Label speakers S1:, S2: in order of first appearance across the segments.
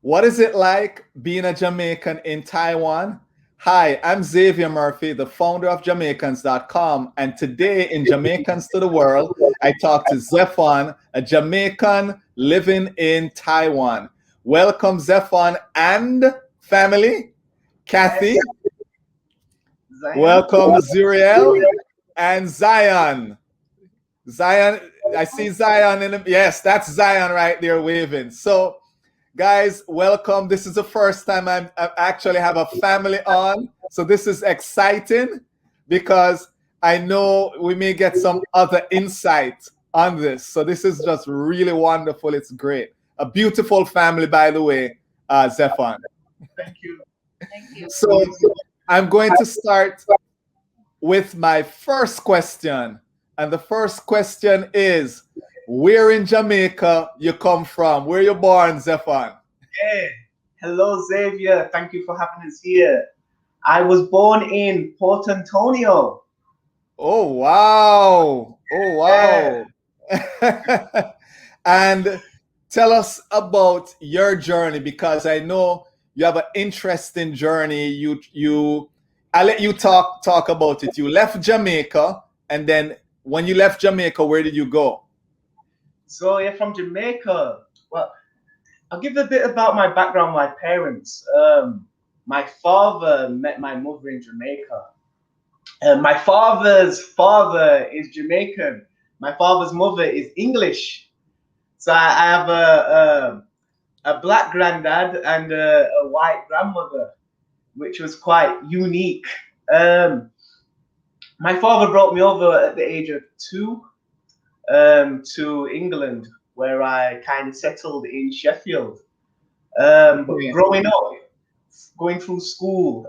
S1: What is it like being a Jamaican in Taiwan? Hi, I'm Xavier Murphy, the founder of Jamaicans.com. And today in Jamaicans to the World, I talk to Zephon, a Jamaican living in Taiwan. Welcome, Zephon and family.
S2: Yes,
S1: Cathy,
S2: Zion.
S1: welcome, Zuriel and Zion. Zion, I see Zion in the, yes, that's Zion right there waving. So, guys, welcome. This is the first time I actually have a family on. So this is exciting because I know we may get some other insight on this. So this is just really wonderful. It's great. A beautiful family, by the way, Zephon.
S2: Thank you.
S3: Thank you.
S1: So I'm going to start with my first question. And the first question is, where in Jamaica you come from? Where you born, Zephon?
S2: Yeah. Hello, Xavier. Thank you for having us here. I was born in Port Antonio.
S1: Oh wow. Oh
S2: Yeah.
S1: wow. And tell us about your journey because I know you have an interesting journey. You I'll let you talk about it. You left Jamaica and then when you left Jamaica, where did you go?
S2: So you're from Jamaica. Well, I'll give a bit about my background, my parents. My father met my mother in Jamaica. My father's father is Jamaican. My father's mother is English. So I have a black granddad and a white grandmother, which was quite unique. Um, my father brought me over at the age of 2 to England, where I kind of settled in Sheffield. But
S1: Okay.
S2: growing up, going through school,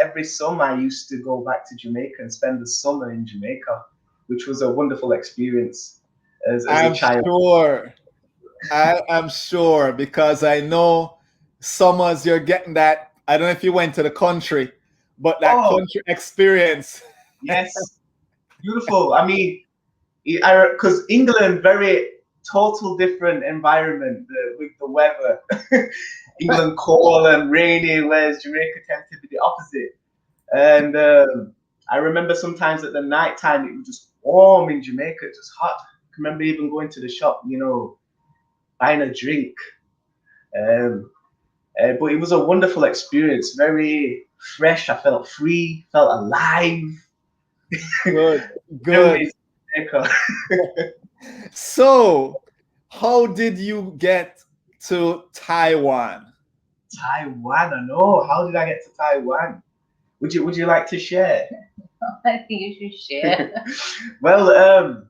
S2: every summer I used to go back to Jamaica and spend the summer in Jamaica, which was a wonderful experience as a
S1: I'm
S2: child.
S1: sure. I am sure because I know summers you're getting that. I don't know if you went to the country, but that
S2: Oh,
S1: country experience.
S2: yes, beautiful. I mean, because England, very total different environment with the weather. England cold and rainy, whereas Jamaica tends to be the opposite. And I remember sometimes at the night time it was just warm in Jamaica, just hot. I remember even going to the shop, buying a drink. Um, but it was a wonderful experience, very fresh. I felt free, felt alive.
S1: Good, good.
S2: Memories of Jamaica.
S1: So, how did you get to Taiwan?
S2: Taiwan, I know. How did I get to Taiwan? Would you like to share?
S3: I think you should share.
S2: Well,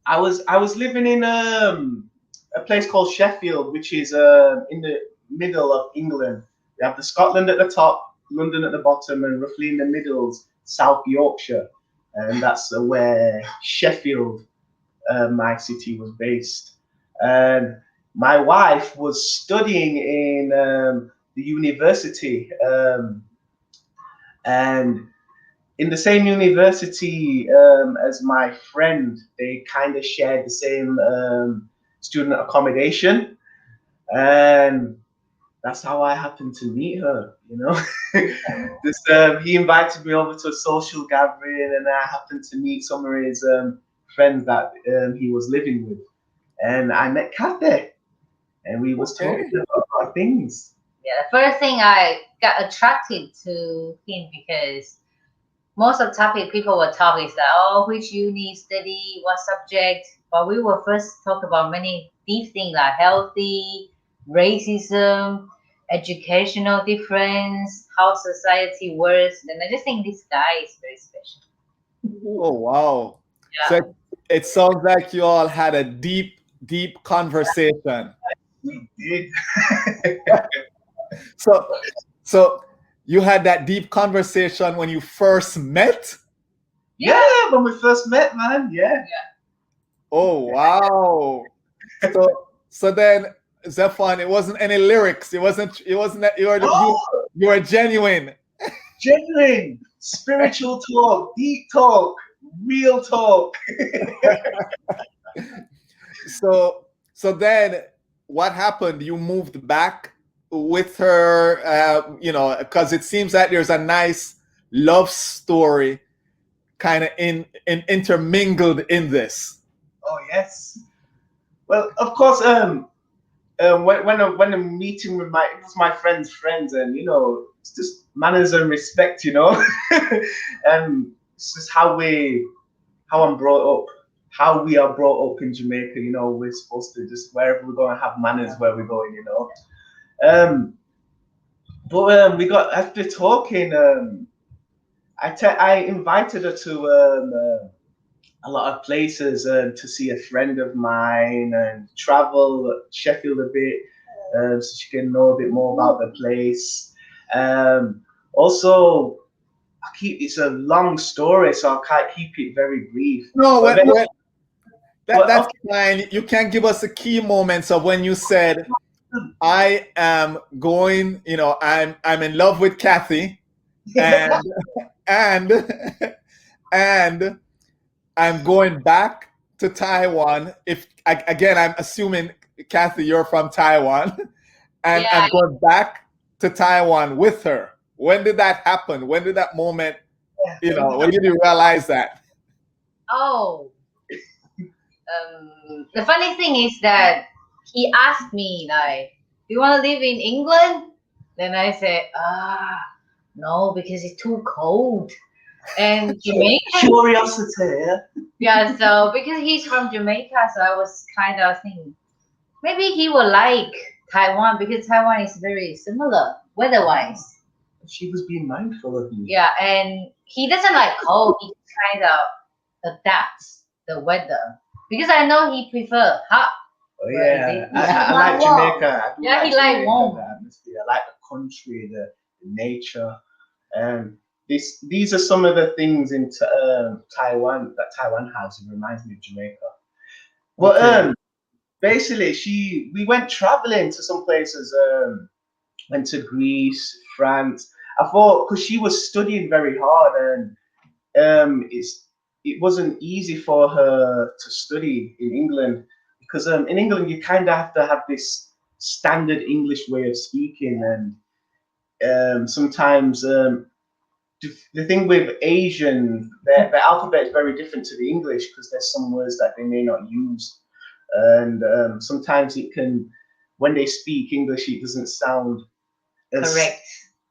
S2: I was living in a place called Sheffield, which is in the middle of England. We have the Scotland at the top, London at the bottom, and roughly in the middle's South Yorkshire, and that's where Sheffield, my city, was based. And my wife was studying in the university, and in the same university as my friend, they kind of shared the same student accommodation, and that's how I happened to meet her. Just he invited me over to a social gathering, and I happened to meet some of his friends that he was living with, and I met Kathy, and we was talking
S1: Okay.
S2: about things.
S3: Yeah, the first thing I got attracted to him because most of the topic people were talking is that, oh, which uni study, what subject. But we will first talk about many deep things like healthy, racism, educational difference, how society works. And I just think this guy is very special.
S1: Oh wow. So
S3: Yeah.
S1: it sounds like you all had a deep, deep conversation.
S2: We did.
S1: So so you had that deep conversation when you first met?
S2: Yeah, when we first met, man. Yeah.
S1: Oh wow. So then Zephon, it wasn't any lyrics. It wasn't that
S2: Oh,
S1: you were genuine.
S2: genuine, spiritual talk, deep talk, real talk.
S1: So then what happened? You moved back with her, because it seems that there's a nice love story kind of intermingled in this.
S2: Oh yes. Well, of course. When I'm meeting with it was my friend's friends, and it's just manners and respect, and it's just how I'm brought up, how we are brought up in Jamaica. We're supposed to just wherever we're going have manners where we're going. But we got after talking. I invited her to a lot of places to see a friend of mine and travel Sheffield a bit, so she can know a bit more about the place. Also, it's a long story, so I can't keep it very brief.
S1: No,
S2: But
S1: that's fine. You can give us the key moments of when you said, "I am going." I'm in love with Cathy, and and and I'm going back to Taiwan. Again, I'm assuming, Cathy, you're from Taiwan, and
S3: Yeah.
S1: I'm going back to Taiwan with her. When did that happen? When did that moment? When did you realize that?
S3: Oh, the funny thing is that he asked me like, "Do you want to live in England?" Then I said, no, because it's too cold. And Jamaica,
S2: curiosity.
S3: yeah. So because he's from Jamaica, so I was kind of thinking maybe he will like Taiwan because Taiwan is very similar weather-wise.
S2: She was being mindful of me.
S3: Yeah, and he doesn't like cold. He kind of adapts the weather because I know he prefer hot.
S2: Oh yeah, I like Jamaica.
S3: Yeah, he like warm.
S2: The atmosphere. I like the country, the nature. These are some of the things in Taiwan that Taiwan has. It reminds me of Jamaica. Well,
S1: Okay.
S2: basically, we went traveling to some places. Went to Greece, France. I thought because she was studying very hard, and it wasn't easy for her to study in England because in England you kind of have to have this standard English way of speaking, and sometimes the thing with Asian, their alphabet is very different to the English because there's some words that they may not use, and sometimes it can, when they speak English, it doesn't sound as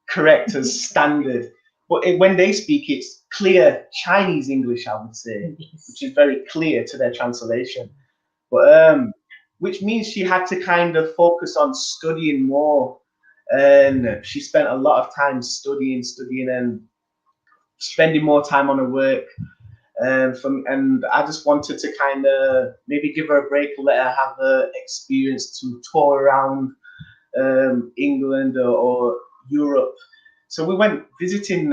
S2: correct as standard. But when they speak, it's clear Chinese English, I would say, which is very clear to their translation. But which means she had to kind of focus on studying more, and she spent a lot of time studying, and spending more time on her work. And I just wanted to kind of maybe give her a break, let her have the experience to tour around England or Europe. So we went visiting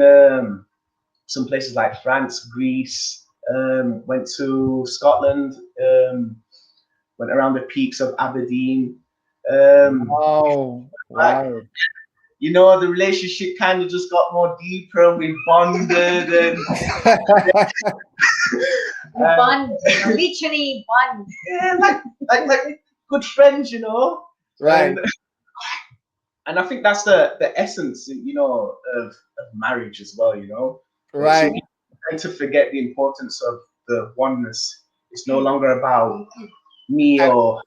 S2: some places like France, Greece, went to Scotland, went around the peaks of Aberdeen.
S1: Wow.
S2: The relationship kind of just got more deeper, and we bonded, and
S3: bond, literally bond.
S2: Yeah, like good friends,
S1: Right.
S2: And I think that's the essence, of marriage as well,
S1: Right.
S2: So we tend to forget the importance of the oneness. It's no longer about me or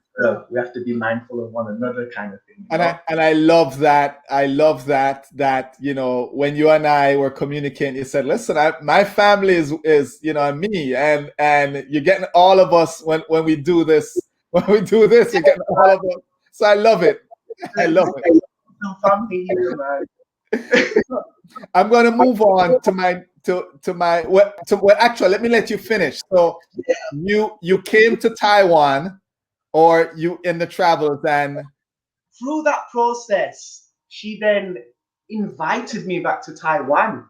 S2: we have to be mindful of one another, kind of thing.
S1: And I love that. I love that when you and I were communicating, you said, "Listen, my family is me, and you're getting all of us when we do this. When we do this, you're getting all of us." So I love it. I love it.
S2: Family here, man.
S1: I'm going to move on to my actually, let me let you finish. So you came to Taiwan, or you in the travels, and
S2: through that process, she then invited me back to Taiwan.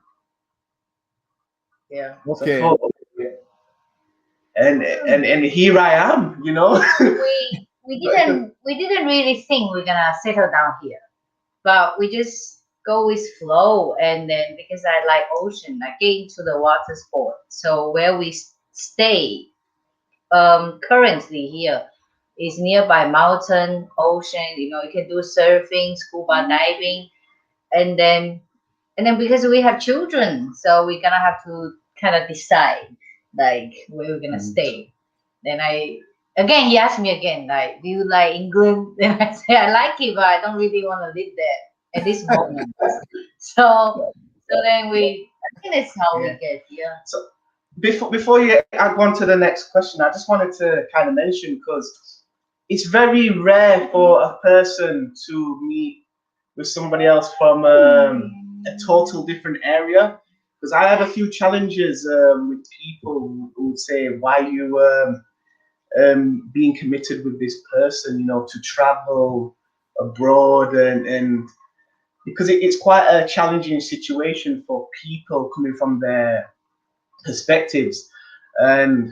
S3: Yeah.
S1: Okay.
S2: So, and here I am,
S3: We didn't really think we're gonna settle down here, but we just go with flow, and then because I like ocean, I get into the water sport. So where we stay currently here It's nearby mountain, ocean. You know, you can do surfing, scuba diving, and then because we have children, so we're gonna have to kind of decide like where we're gonna stay. Then he asked me again, like, do you like England? Then I say I like it, but I don't really want to live there at this moment. So then I think that's how we get here.
S2: So before you go on to the next question, I just wanted to kind of mention, because it's very rare for a person to meet with somebody else from a total different area. Because I have a few challenges with people who would say, why you being committed with this person, you know, to travel abroad, and because it's quite a challenging situation for people coming from their perspectives. And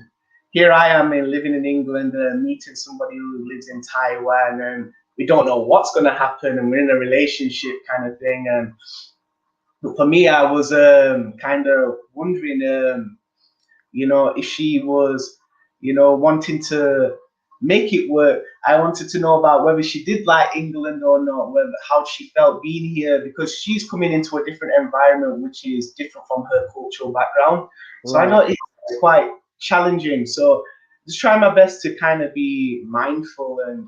S2: here I am living in England, meeting somebody who lives in Taiwan, and we don't know what's going to happen, and we're in a relationship kind of thing. And but for me, I was kind of wondering, you know, if she was, you know, wanting to make it work. I wanted to know about whether she did like England or not, whether how she felt being here, because she's coming into a different environment which is different from her cultural background. So I know it's quite challenging. So just trying my best to kind of be mindful, and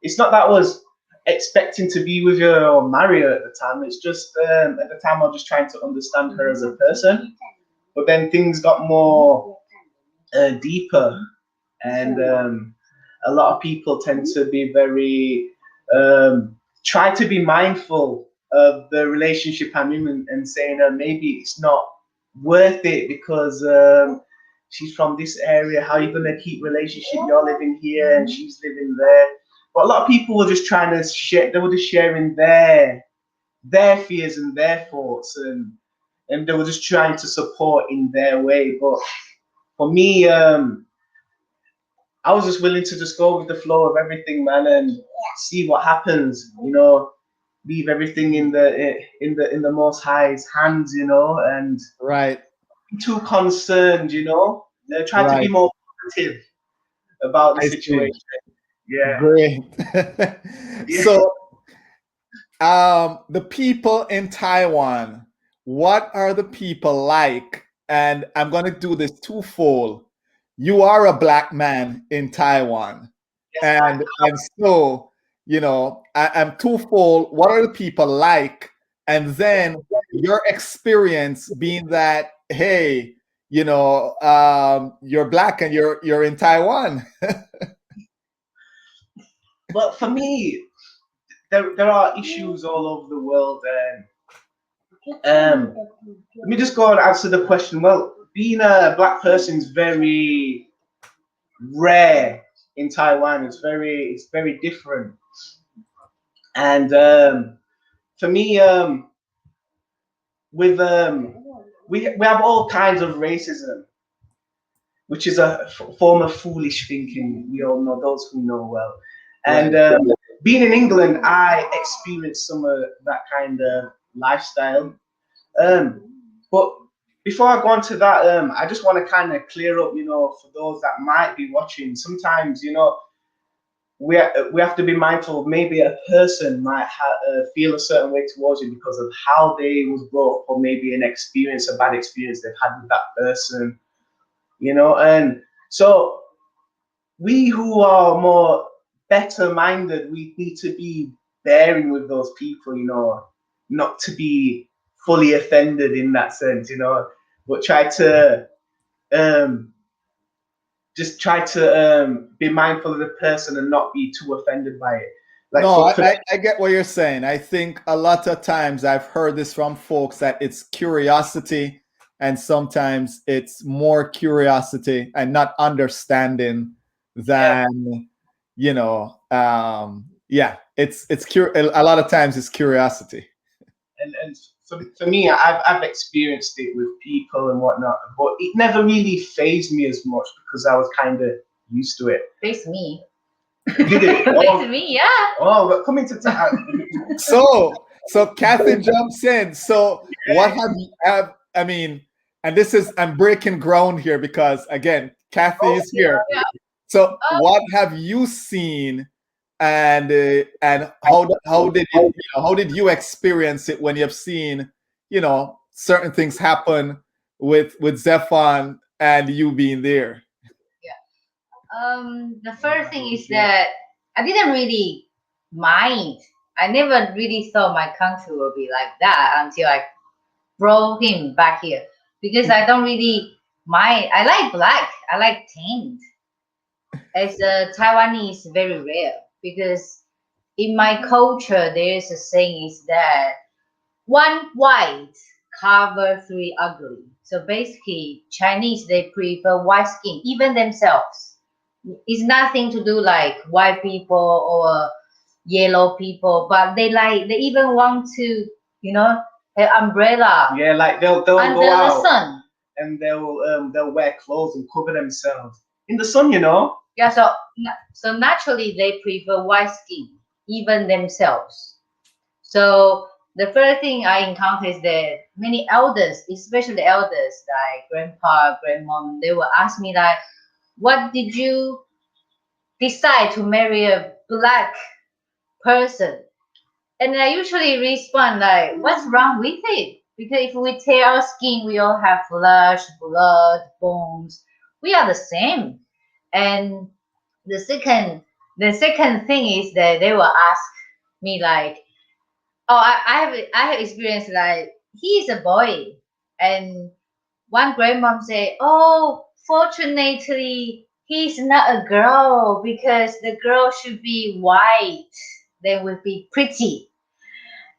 S2: it's not that I was expecting to be with her or marry her at the time. It's just at the time I was just trying to understand her as a person. But then things got more deeper, and a lot of people tend to be very try to be mindful of the relationship I'm in, and saying maybe it's not worth it because she's from this area. How are you gonna keep relationship? You're living here and she's living there. But a lot of people were just trying to share. They were just sharing their fears and their thoughts, and they were just trying to support in their way. But for me, I was just willing to just go with the flow of everything, man, and see what happens. You know, leave everything in the Most High's hands. You know, and be too concerned. You know, try to be more positive about the situation. Yeah.
S1: Great. So, the people in Taiwan, what are the people like? And I'm going to do this twofold. You are a black man in Taiwan. And so, you know, I'm twofold. What are the people like? And then your experience being that, hey, you know, you're black and you're in Taiwan.
S2: But for me, there are issues all over the world, and let me just go and answer the question. Well, being a black person is very rare in Taiwan. It's very different, and for me, with we have all kinds of racism, which is a form of foolish thinking. We all know, those who know well. And being in England, I experienced some of that kind of lifestyle. But before I go on to that, I just want to kind of clear up, you know, for those that might be watching. Sometimes, you know, we have to be mindful. Maybe a person might feel a certain way towards you because of how they was brought up, or maybe a bad experience they've had with that person. You know, and so we who are more better minded, we need to be bearing with those people, you know, not to be fully offended in that sense, you know, but try to be mindful of the person and not be too offended by it. Like,
S1: no, I get what you're saying. I think a lot of times I've heard this from folks that it's curiosity, and sometimes it's more curiosity and not understanding than, you know, it's a lot of times it's curiosity.
S2: And for me, I've experienced it with people and whatnot, but it never really fazed me as much because I was kind of used to it.
S3: Fazed me.
S2: Did it?
S3: Fazed me, yeah.
S2: Oh, but coming to
S1: So Cathy jumps in. So what have I mean, and I'm breaking ground here because again, Cathy is here.
S3: Yeah.
S1: So,
S3: Oh,
S1: what have you seen, and how did it, how did you experience it when you've seen, certain things happen with Zephon and you being there?
S3: yeah. The first thing is that I didn't really mind. I never really thought my country would be like that until I brought him back here because I don't really mind. I like black. I like tint. As a Taiwanese, very rare because in my culture there is a saying is that one white cover three ugly. So basically, Chinese they prefer white skin, even themselves. It's nothing to do like white people or yellow people, but they even want to, have umbrella
S2: Yeah, like they'll
S3: under
S2: go
S3: the
S2: out
S3: sun.
S2: and they'll wear clothes and cover themselves in the sun, you know.
S3: Yeah, so naturally they prefer white skin, even themselves. So the first thing I encounter is that many elders, especially the elders like grandpa, grandmom, they will ask me like, "What did you decide to marry a black person?" And I usually respond like, "What's wrong with it? Because if we tear our skin, we all have flesh, blood, bones. We are the same." And the second, the second thing is that they will ask me like, "Oh, I have experience like he is a boy," and one grandmom say, "Oh, fortunately he's not a girl because the girl should be white, then would be pretty."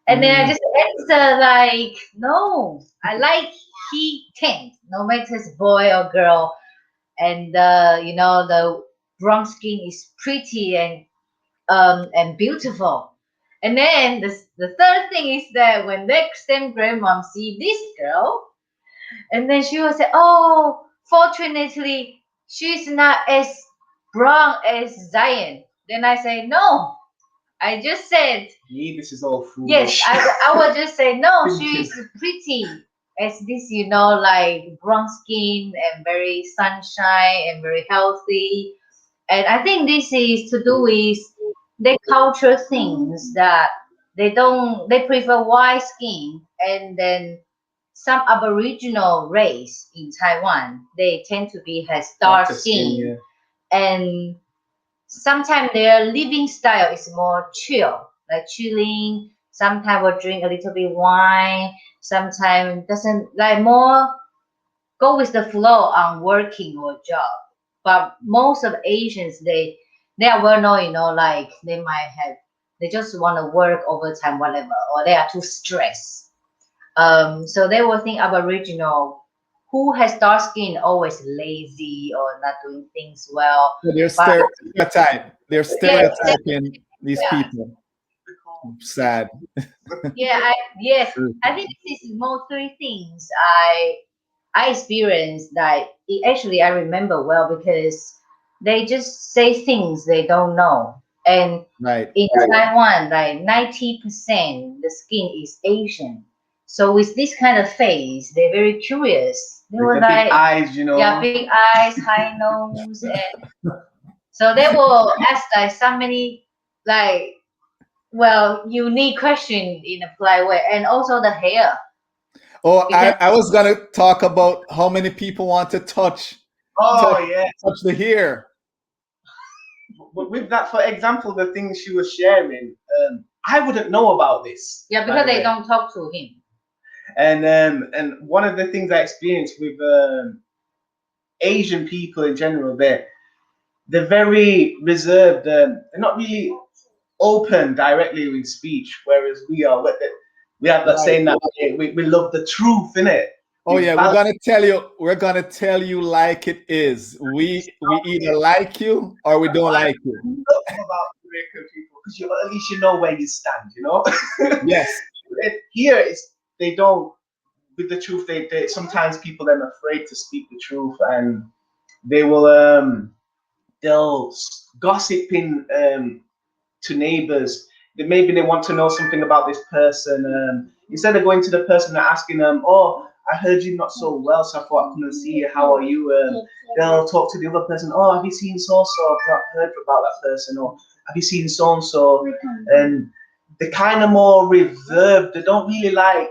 S3: And then I
S1: Mm.
S3: just answer like, "No, I like he tint, no matter it's boy or girl, and the brown skin is pretty and beautiful." And then the third thing is that when next time grandmom see this girl, and then she will say, "Oh, fortunately, she's not as brown as Zion." Then I say, "No, I just said
S2: Me, this is all
S3: yes."
S2: foolish
S3: I would just say, "No,
S2: thinking.
S3: she's pretty as this, like brown skin and very sunshine and very healthy." And I think this is to do with the cultural things that they prefer white skin, and then some aboriginal race in Taiwan they tend to be has dark
S2: Darker skin,
S3: skin,
S2: yeah.
S3: and sometimes their living style is more chill, like chilling. Sometimes will drink a little bit wine. Sometimes doesn't like more go with the flow on working or job. But most of Asians, they are well known, like they just want to work overtime, whatever, or they are too stressed. So they will think Aboriginal who has dark skin always lazy or not doing things well.
S1: So they're
S3: But
S1: they're
S3: yes,
S1: stereotyping these
S3: yeah,
S1: people. Sad.
S3: yes, I think this is more three things I experienced that actually I remember well because they just say things they don't know. And
S1: Right.
S3: in Taiwan, like 90% the skin is Asian. So with this kind of face, they're very curious. They
S2: With
S3: were
S2: the big
S3: like,
S2: eyes,
S3: yeah, big eyes, high nose, and so they will ask like so many like unique question in a polite way, and also the hair
S1: Oh,
S3: because
S1: I was gonna talk about how many people want to touch
S2: Oh yeah.
S1: touch the hair.
S2: But with that, for example, the things she was sharing, I wouldn't know about this.
S3: yeah,
S2: By
S3: because
S2: the
S3: they
S2: way.
S3: don't talk to him.
S2: And one of the things I experienced with Asian people in general, they're very reserved. They're not really open directly with speech, whereas we have that
S1: Right.
S2: saying that we love the truth in it.
S1: Oh
S2: We
S1: yeah,
S2: value
S1: we're gonna tell you like it is. We either like you or we don't like you.
S2: about Jamaican people because at least you know where you stand. You know.
S1: Yes.
S2: Here is they don't with the truth. They sometimes people are afraid to speak the truth and they will they'll gossip in to neighbors. Maybe they want to know something about this person. Instead of going to the person and asking them, "Oh, I heard you're not so well, so I thought I couldn't see you. How are you? They'll talk to the other person. Oh, have you seen so-so? I've not heard about that person. Or have you seen so-and-so? And they're kind of more reserved. They don't really like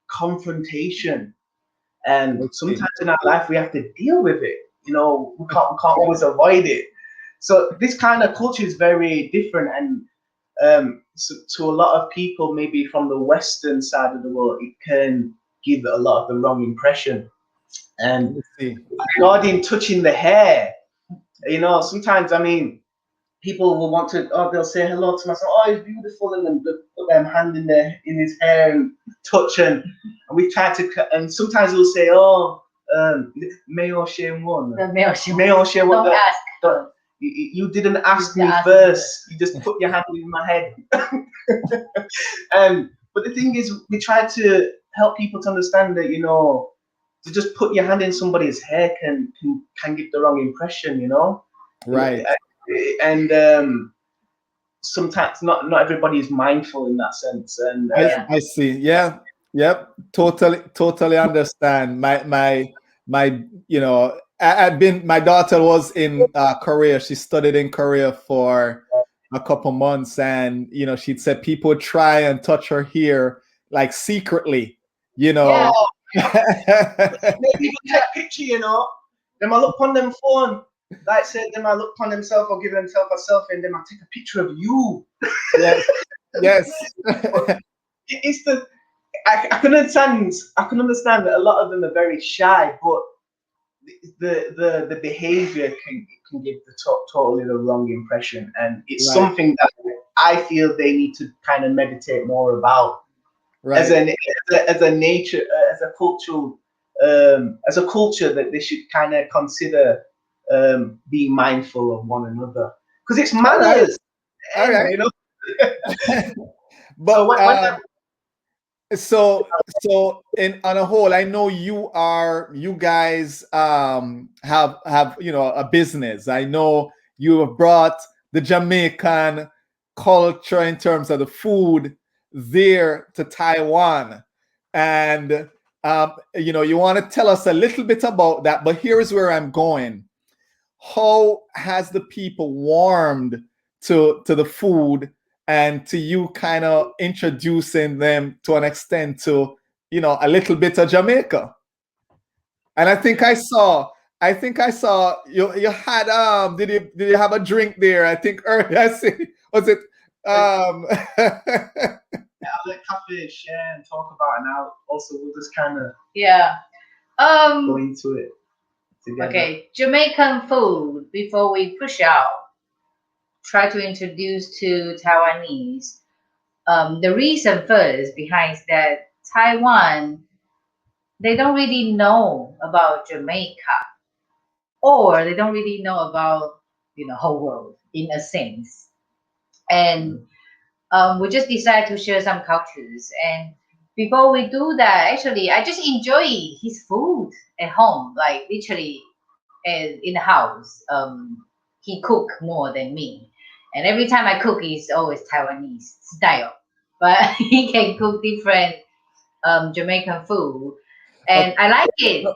S2: confrontation. And sometimes in our life, we have to deal with it. You know, we can't always avoid it. So this kind of culture is very different. And so to a lot of people, maybe from the Western side of the world, it can give a lot of the wrong impression. And regarding touching the hair, you know, sometimes, I mean, people will want to, oh, they'll say hello to myself, oh, he's beautiful, and then put their hand in his hair and touch, and we try to, and sometimes we'll say, oh, Mayo Shame one. Mayo Shame one.
S3: Don't ask.
S2: You didn't ask me first. You just put your hand in my head. But the thing is, we try to help people to understand that, you know, to just put your hand in somebody's hair can give the wrong impression, you know.
S1: Right.
S2: And sometimes not everybody is mindful in that sense. And
S1: I see. Yeah. Yep. Totally understand. My you know, my daughter was in Korea. She studied in Korea for a couple months, and you know, she'd said people try and touch her hair like secretly, you know.
S2: Maybe even take a picture, you know. Then I look on them phone. Like I said, then I look on themselves or give themselves a selfie, and then I take a picture of you.
S1: Yes. Yes.
S2: It's the I can understand that a lot of them are very shy, but the behavior can give the totally the wrong impression, and it's something that I feel they need to kind of meditate more about. Right. As a nature, as a cultural, as a culture, that they should kind of consider being mindful of one another, because it's manners. All right. You know.
S1: But so in on a whole, I know you guys have you know a business. I know you have brought the Jamaican culture in terms of the food there to Taiwan, and you know, you want to tell us a little bit about that. But here's where I'm going. How has the people warmed to the food and to you kind of introducing them to an extent to, you know, a little bit of Jamaica? And I think I saw you had did you have a drink there? I think earlier I see, was it
S2: I'll let Cathy share and talk about it now. Also, we'll just kind of go into it together.
S3: Okay, Jamaican food, before we push out, try to introduce to Taiwanese. The reason first behind that Taiwan, they don't really know about Jamaica, or they don't really know about, you know, whole world in a sense. And we just decided to share some cultures. And before we do that, actually, I just enjoy his food at home, like literally in the house. He cook more than me, and every time I cook, it's always Taiwanese style. But he can cook different Jamaican food, and I like it.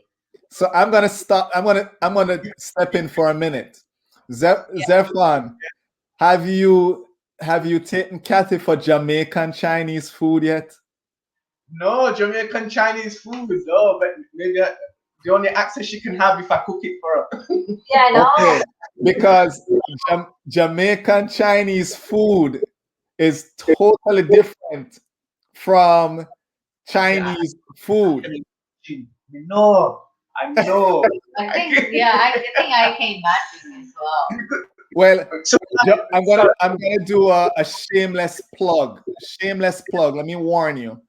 S1: So I'm gonna stop. I'm gonna step in for a minute. Zephon, have you taken Cathy for Jamaican Chinese food yet?
S2: No, Jamaican Chinese food. No, but maybe the only access she can have if I cook it for her.
S3: Yeah, I know.
S1: Okay, because Jamaican Chinese food is totally different from Chinese food.
S2: No, I know.
S3: I think I can imagine as well.
S1: Well, I'm gonna do a shameless plug. Shameless plug. Let me warn you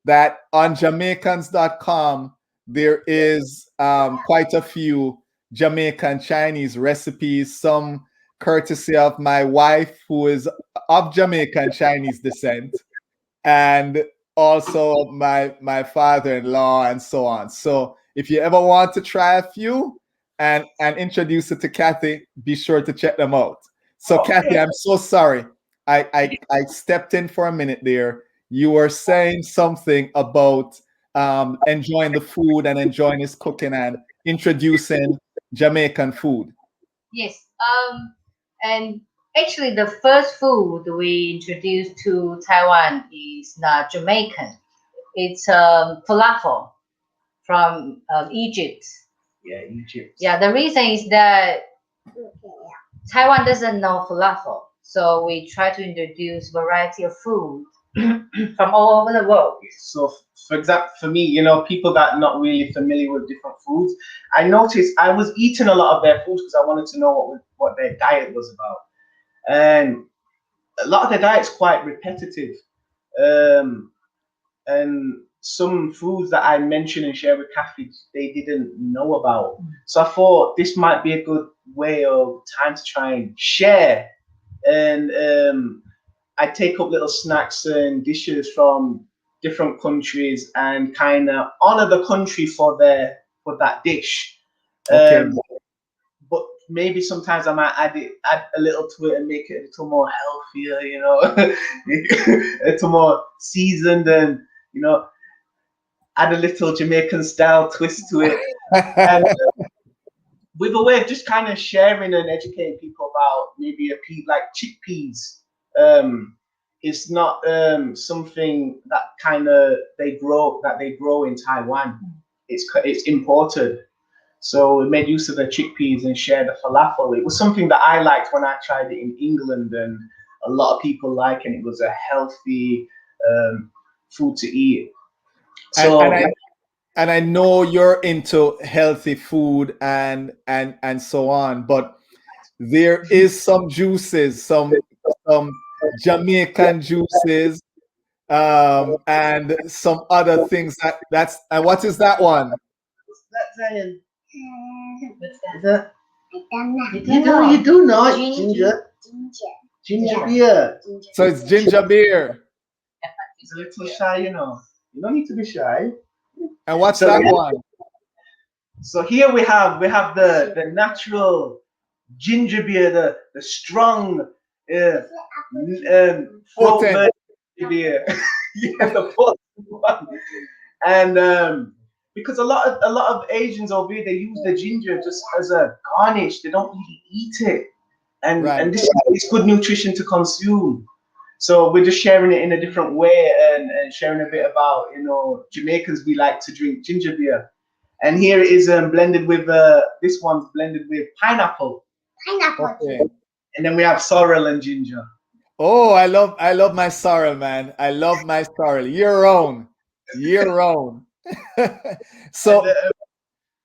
S1: that on Jamaicans.com there is quite a few Jamaican Chinese recipes. Some courtesy of my wife, who is of Jamaican Chinese descent, and also my father-in-law, and so on. So if you ever want to try a few and introduce it to Cathy, be sure to check them out. So Cathy, I'm so sorry. I stepped in for a minute there. You were saying something about enjoying the food and enjoying his cooking and introducing Jamaican food.
S3: Yes. And actually, the first food we introduced to Taiwan is not Jamaican. It's falafel from Egypt.
S2: Yeah, Egypt.
S3: Yeah, the reason is that Taiwan doesn't know falafel, so we try to introduce variety of food from all over the world.
S2: So, for example, for me, you know, people that are not really familiar with different foods, I noticed I was eating a lot of their foods because I wanted to know what their diet was about, and a lot of their diet's quite repetitive. Um, and some foods that I mentioned and share with Kathy, they didn't know about. So I thought this might be a good way of time to try and share. And I take up little snacks and dishes from different countries and kind of honor the country for that dish.
S1: Okay.
S2: But maybe sometimes I might add a little to it and make it a little more healthier, you know, a little more seasoned and, you know, add a little Jamaican style twist to it. And with a way of just kind of sharing and educating people about maybe a pea like chickpeas. It's not something that kind of they grow in Taiwan. It's imported. So we made use of the chickpeas and shared the falafel. It was something that I liked when I tried it in England, and a lot of people like, and it was a healthy food to eat. So
S1: and I know you're into healthy food and so on, but there is some juices, some Jamaican juices, and some other things that's and what is that one?
S2: that's saying,
S3: What's
S2: is that,
S3: that?
S2: you do know it's ginger beer.
S1: So it's ginger beer.
S2: It's a little shy, you know. You don't need to be shy.
S1: And what's
S2: So
S1: that one?
S2: So here we have the natural ginger beer, the strong
S1: Potent.
S2: throat beer. Yeah, the potent one. And because a lot of Asians over here, they use the ginger just as a garnish. They don't really eat it, and
S1: Right.
S2: and this is good nutrition to consume. So we're just sharing it in a different way and sharing a bit about, you know, Jamaicans, we like to drink ginger beer. And here it is blended with, this one's blended with pineapple.
S1: Okay.
S2: And then we have sorrel and ginger.
S1: Oh, I love my sorrel, man. I love my sorrel. Year round. Year round.
S2: And,
S1: so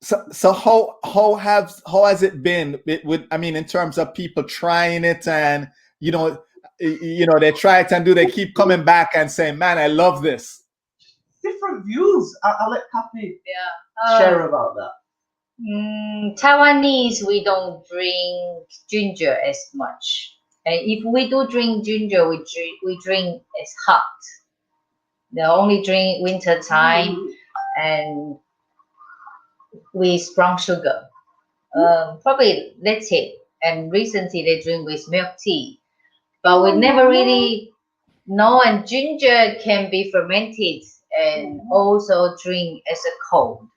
S1: so how has it been with I mean in terms of people trying it and they try it and they keep coming back and saying, man, I love this.
S2: different views. I'll let Kathy
S3: Yeah.
S2: share about that.
S3: Taiwanese, we don't drink ginger as much. And if we do drink ginger, we drink as hot. They only drink winter time and with brown sugar. Probably that's it. And recently they drink with milk tea. But we never really know, and ginger can be fermented and also drink as a cold.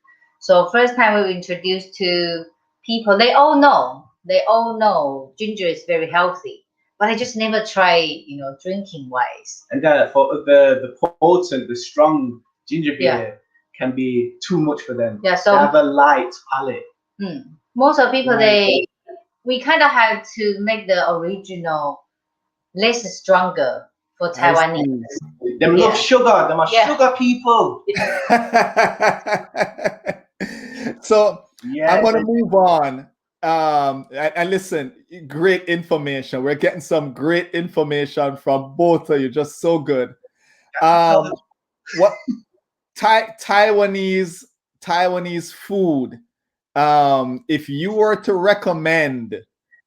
S3: So first time we introduced to people, they all know ginger is very healthy, but I just never try, drinking wise.
S2: And for the potent, the strong ginger beer can be too much for them.
S3: Yeah,
S2: They
S3: so
S2: have a light palate.
S3: most of people
S2: Right.
S3: we kind of have to make the original less stronger for
S1: I
S3: Taiwanese.
S1: see.
S2: Them love sugar. Them are
S3: Yeah.
S2: sugar people.
S1: So
S2: Yeah.
S1: I'm gonna move on. And listen, great information. We're getting some great information from both of you. Just so good. What Taiwanese food? If you were to recommend,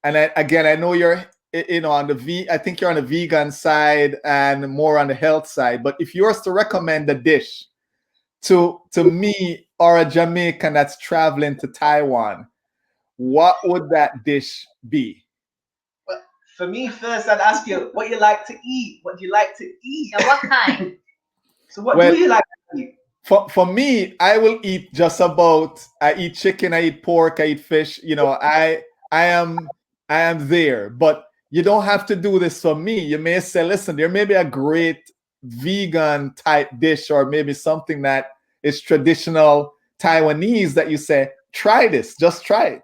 S1: and again, I know you're on I think you're on the vegan side and more on the health side. But if you were to recommend a dish to me or a Jamaican that's traveling to Taiwan, what would that dish be?
S2: Well, for me, first, I'd ask you what you like to eat. What do you like to eat?
S3: Yeah, what kind?
S2: So, what
S1: Well,
S2: do you like to eat?
S1: For me, I will eat just about. I eat chicken, I eat pork, I eat fish. I am there. But you don't have to do this for me. You may say, listen, there may be a great vegan type dish, or maybe something that is traditional Taiwanese that you say, try this, just try it.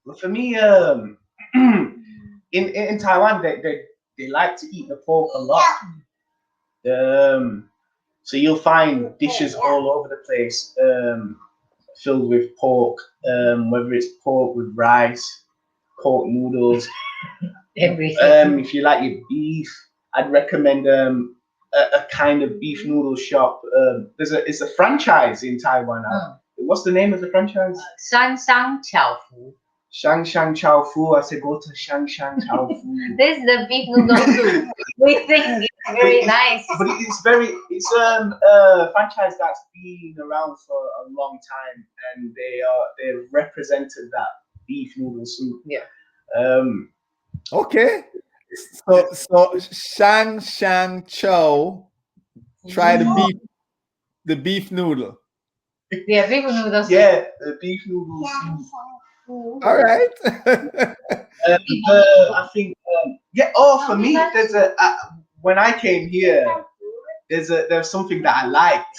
S2: But for me, in Taiwan, they like to eat the pork a lot. So you'll find dishes all over the place filled with pork, whether it's pork with rice, pork noodles.
S3: Everything.
S2: If you like your beef, I'd recommend a kind of beef noodle shop. It's a franchise in Taiwan. What's the name of the franchise?
S3: Shan Shang Chao Fu.
S2: Shang Shang Chao Fu. I said go to Shang Shang Chao Fu.
S3: This is the beef noodle soup. We think it's very nice.
S2: But it's a franchise that's been around for a long time, and they represented that beef noodle soup.
S3: Yeah.
S1: Okay. So Shang Shang Chow, try the beef noodle.
S3: Yeah, beef noodle soup.
S2: Yeah, the beef noodle soup.
S1: All right.
S2: I think for me, there's when I came here, there's something that I liked.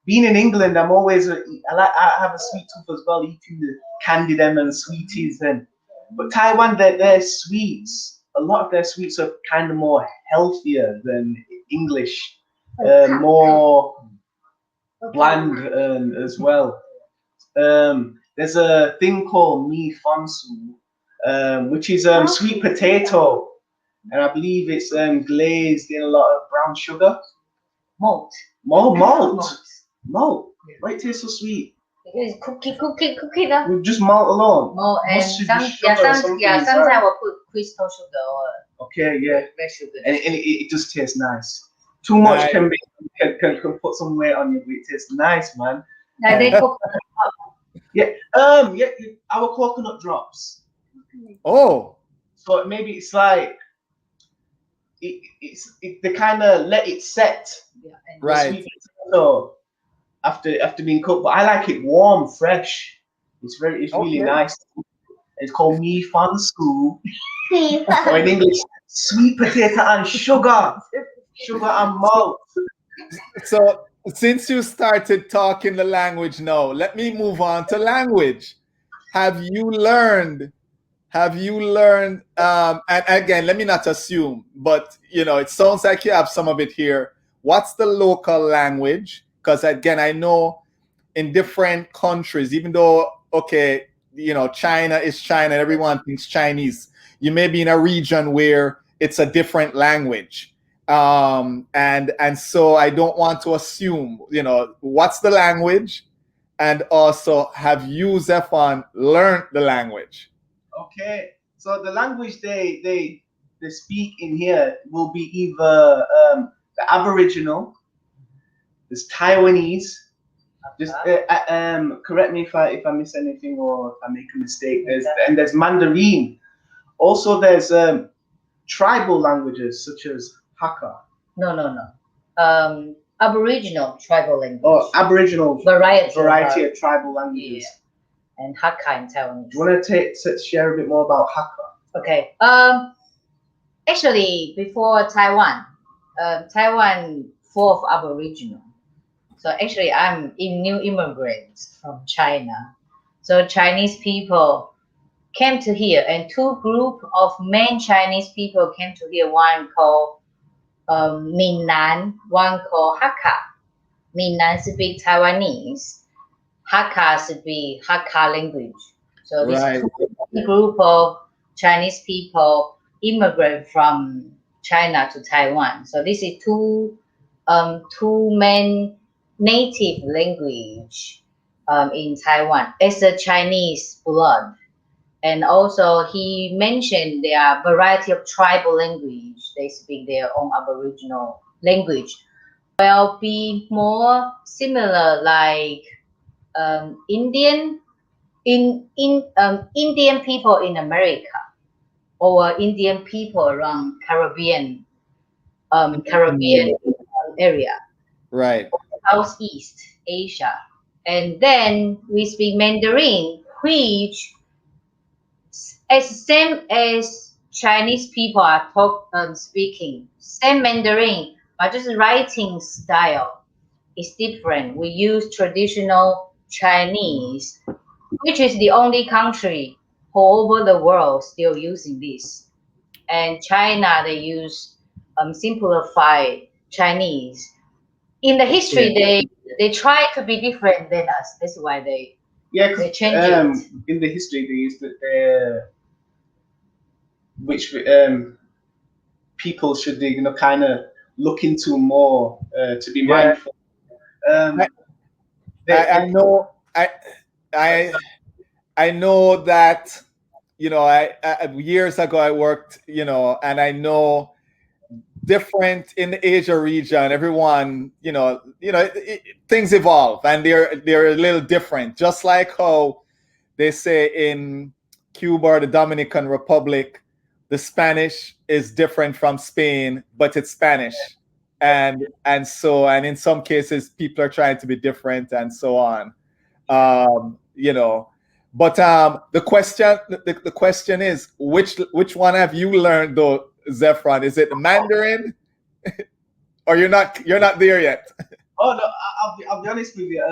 S2: Being in England, I have a sweet tooth as well, eating the candy them and sweeties but Taiwan, their sweets, a lot of their sweets are kind of more healthier than English, more bland as well. There's a thing called mi fansu, which is sweet potato, and I believe it's glazed in a lot of brown sugar.
S3: Malt.
S2: Malt. Why it tastes so sweet?
S3: It's cookie. No?
S2: With just malt alone.
S3: Malt and sometimes I will put crystal sugar or
S2: okay, yeah,
S3: red sugar.
S2: And it just tastes nice. Too much can put some weight on you, but it tastes nice, man.
S3: Like they cook.
S2: Yeah, our coconut drops.
S1: Oh.
S2: So maybe it's like they kind of let it set.
S3: Yeah,
S1: right.
S2: So after being cooked, but I like it warm, fresh. It's really nice. It's called mi fansu, or in English, sweet potato and sugar and malt.
S1: So since you started talking the language now, let me move on to language. Have you learned? And again, let me not assume, but it sounds like you have some of it here. What's the local language? Because again, I know in different countries, even though China is China, everyone thinks Chinese. You may be in a region where it's a different language. And so I don't want to assume, what's the language, and also have you, Zephon, learned the language?
S2: Okay, so the language they speak in here will be either the Aboriginal, there's Taiwanese. Just correct me if I miss anything or if I make a mistake. There's Mandarin. Also, there's tribal languages such as Hakka.
S3: No. Aboriginal tribal language.
S2: Oh, Aboriginal variety of tribal languages.
S3: Yeah. And Hakka in Taiwan.
S2: Do you want to share a bit more about Hakka?
S3: Okay. Actually, before Taiwan, Taiwan full of Aboriginal. So actually, I'm a new immigrant from China. So Chinese people came to here, and two group of main Chinese people came to here. One called Minnan, one called Hakka. Minnan speak Taiwanese. Hakka speak Hakka language. So this group of Chinese people immigrate from China to Taiwan. So this is two main native language in Taiwan. It's a Chinese blood. And also he mentioned there are variety of tribal language. They speak their own Aboriginal language. Will be more similar like Indian people in America or Indian people around Caribbean area.
S1: Right.
S3: Southeast Asia. And then we speak Mandarin, which is same as Chinese people are speaking. Same Mandarin, but just writing style is different. We use traditional Chinese, which is the only country all over the world still using this. And China, they use simplified Chinese. In the history,
S1: Okay.
S3: they try to be different than us. That's why
S2: Yeah,
S3: they
S2: because
S3: change it.
S2: in the history they used that which people should kind of look into more to be
S1: Yeah.
S2: mindful. Um,
S1: I know. I I know that, years ago I worked, and I know different in the Asia region. Everyone, things evolve and they're a little different. Just like how they say in Cuba or the Dominican Republic, the Spanish is different from Spain, but it's Spanish, and in some cases people are trying to be different and so on. um, you know. But the question is, which one have you learned though, Zephon? Is it Mandarin, or you're not there yet?
S2: oh no, I'll be honest with you.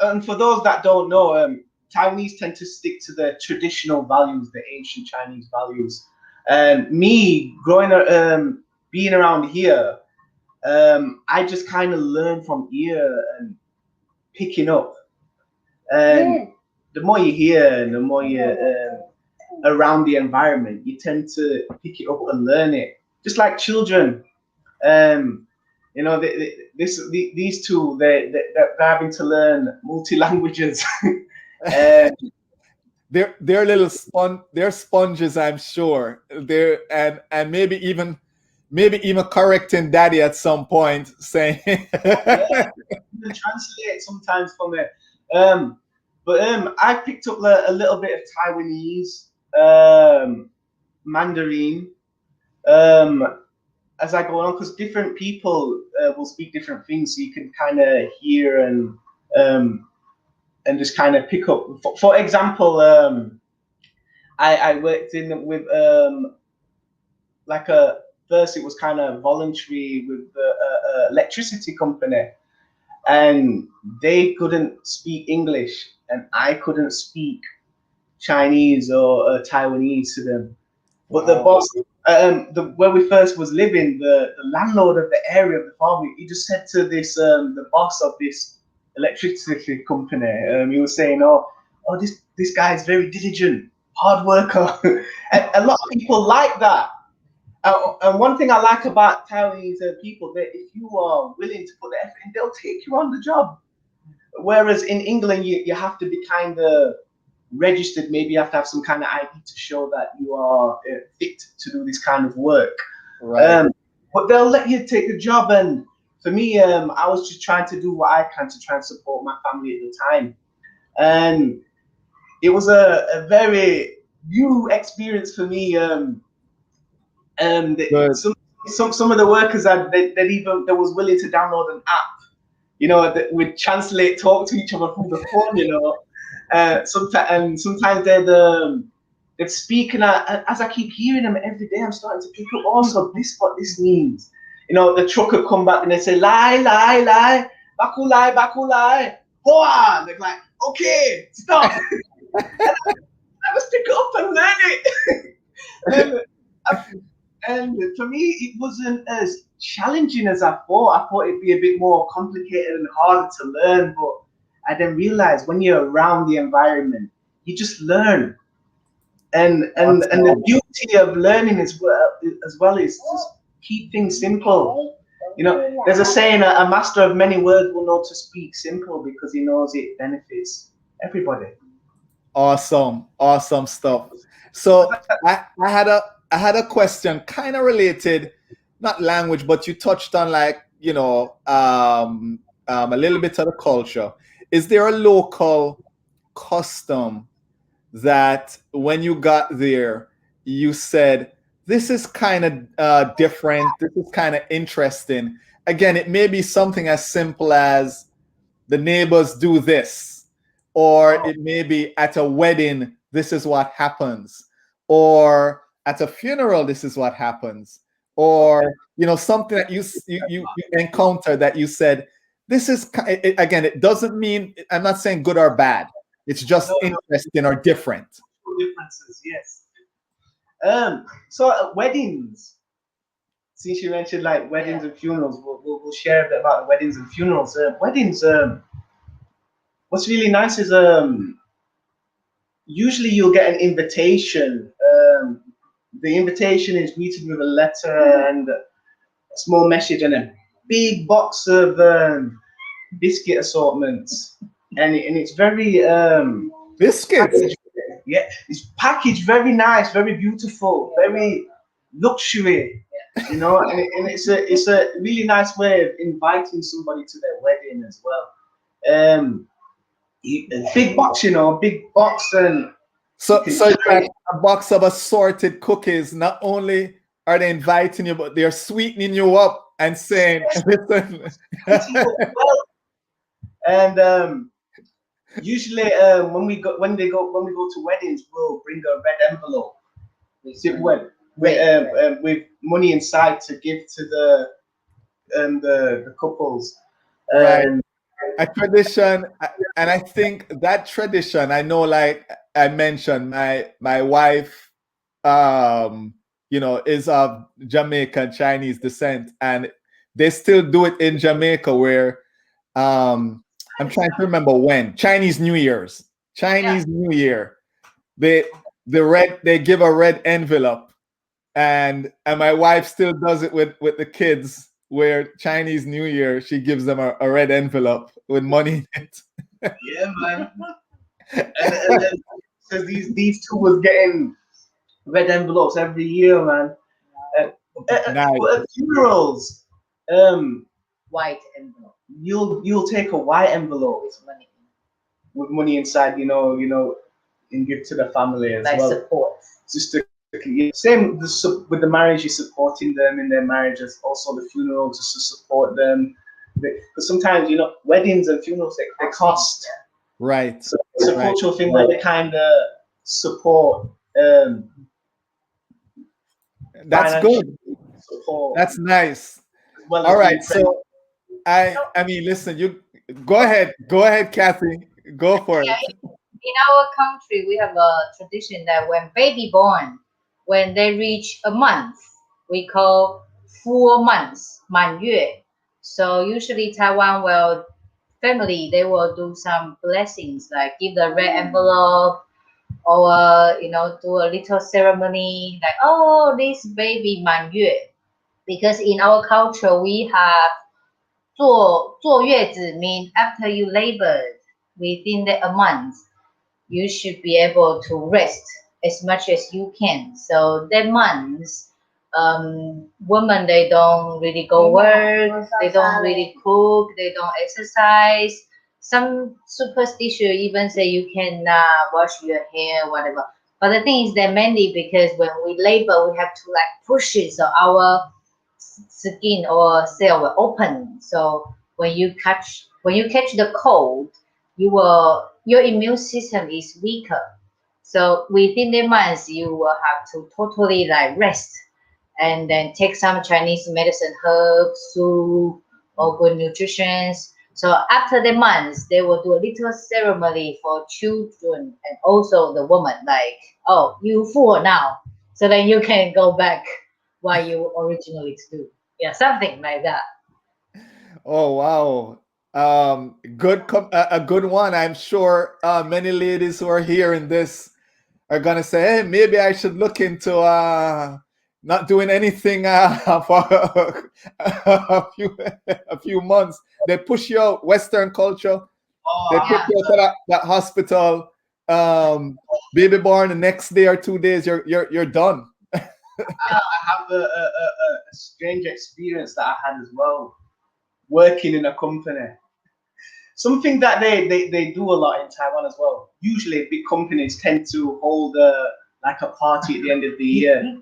S2: And for those that don't know, Taiwanese tend to stick to the traditional values, the ancient Chinese values. Me growing up, being around here, I just kind of learn from ear and picking up. And the more you hear and the more you around the environment, you tend to pick it up and learn it. Just like children, um, these two, they're having to learn multi languages. And
S1: They're they're sponges, I'm sure. They're and maybe even correcting daddy at some point, saying
S2: yeah, even translate sometimes for me. Um, but I picked up a little bit of Taiwanese, Mandarin, um, as I go on, because different people will speak different things, so you can kind of hear um, and just kind of pick up. For example, I worked in with like a first it was kind of voluntary with the electricity company, and they couldn't speak English, and I couldn't speak Chinese or Taiwanese to them. But the
S1: wow.
S2: boss, the where we first was living, the landlord of the area of the farm, he just said to this the boss of this electricity company, he was saying, oh, this guy is very diligent, hard worker, and a lot of people like that. And one thing I like about Taiwanese people, that if you are willing to put the effort in, they'll take you on the job. Whereas in England, you have to be kind of registered. Maybe you have to have some kind of ID to show that you are fit to do this kind of work.
S1: Right.
S2: Um, but they'll let you take the job. And for me, I was just trying to do what I can to try and support my family at the time. And it was a very new experience for me.
S1: Good.
S2: Some of the workers they was willing to download an app, that would translate, talk to each other through the phone. Sometimes they'd speak, and as I keep hearing them every day, I'm starting to pick up also this what this means. The truck would come back and they say lie, lie, lie, baku lie, hoa. They're like, okay, stop. And I just pick it up and learn it. and, and for me, it wasn't as challenging as I thought. I thought it'd be a bit more complicated and harder to learn, but I then realized when you're around the environment, you just learn. And the
S1: Awesome.
S2: beauty of learning as well is just keep things simple. There's a saying: a master of many words will know to speak simple because he knows it benefits everybody.
S1: Awesome. Awesome stuff. So I had a question kind of related, not language, but you touched on, like, a little bit of the culture. Is there a local custom that when you got there, you said, this is kind of different. This is kind of interesting. Again, it may be something as simple as the neighbors do this, or it may be at a wedding, this is what happens, or at a funeral, this is what happens, or something that you encounter that you said, this is again, it doesn't mean, I'm not saying good or bad, it's just interesting or different.
S2: Differences, yes. So weddings, since you mentioned like weddings and funerals, we'll share a bit about weddings and funerals. Weddings, what's really nice is usually you'll get an invitation. The invitation is greeted with a letter and a small message and a big box of biscuit assortments, and it's very
S1: biscuits.
S2: Yeah, it's packaged very nice, very beautiful, very luxury, and it's a really nice way of inviting somebody to their wedding as well. A big box, big box, and
S1: so it's like a box of assorted cookies. Not only are they inviting you, but they're sweetening you up and saying, listen.
S2: And usually when we go to weddings, we'll bring a red envelope with money inside to give to the couples.
S1: Right. A tradition, and I think that tradition, I know, like I mentioned, my wife is of Jamaican Chinese descent, and they still do it in Jamaica where I'm trying to remember when Chinese New Year, they give a red envelope, and my wife still does it with the kids, where Chinese New Year, she gives them a red envelope with money in it.
S2: Yeah, man. and so these two was getting red envelopes every year, man.
S1: Nice.
S2: Funerals,
S3: white envelope.
S2: You'll take a white envelope with money inside, and give to the family as well.
S3: Support.
S2: Just same with the marriage, you're supporting them in their marriages. Also the funeral, just to support them. Because sometimes, weddings and funerals, they cost.
S1: Right.
S2: So it's a cultural thing where they kind of support.
S1: That's good.
S2: Support.
S1: That's nice.
S2: Well,
S1: all right. So I mean, listen, you go ahead, Cathy, go for it.
S3: In our country, we have a tradition that when baby born, when they reach a month, we call 4 months, 满月. So usually Taiwan family, they will do some blessings, like give the red envelope, or do a little ceremony, like, oh, this baby 满月. Because in our culture, we have 坐月子 mean after you labored within a month, you should be able to rest as much as you can. So that months, women, they don't really go work, they don't really cook, they don't exercise. Some superstition even say you cannot wash your hair, whatever. But the thing is that mainly because when we labor, we have to like push it, so our skin or cell will open. So when you catch the cold, your immune system is weaker. So within the months, you will have to totally like rest, and then take some Chinese medicine, herbs, soup, or good nutrition. So after the months, they will do a little ceremony for children and also the woman, like, oh, you full now, so then you can go back what you originally do. Yeah, something like that.
S1: Oh wow. A good one. I'm sure many ladies who are hearing this are gonna say, hey, maybe I should look into not doing anything for a few months. They push you out, Western culture. They put you to that hospital, baby born, the next day or 2 days, you're done.
S2: I have a strange experience that I had as well, working in a company. Something that they do a lot in Taiwan as well. Usually big companies tend to hold like a party at the end of the year.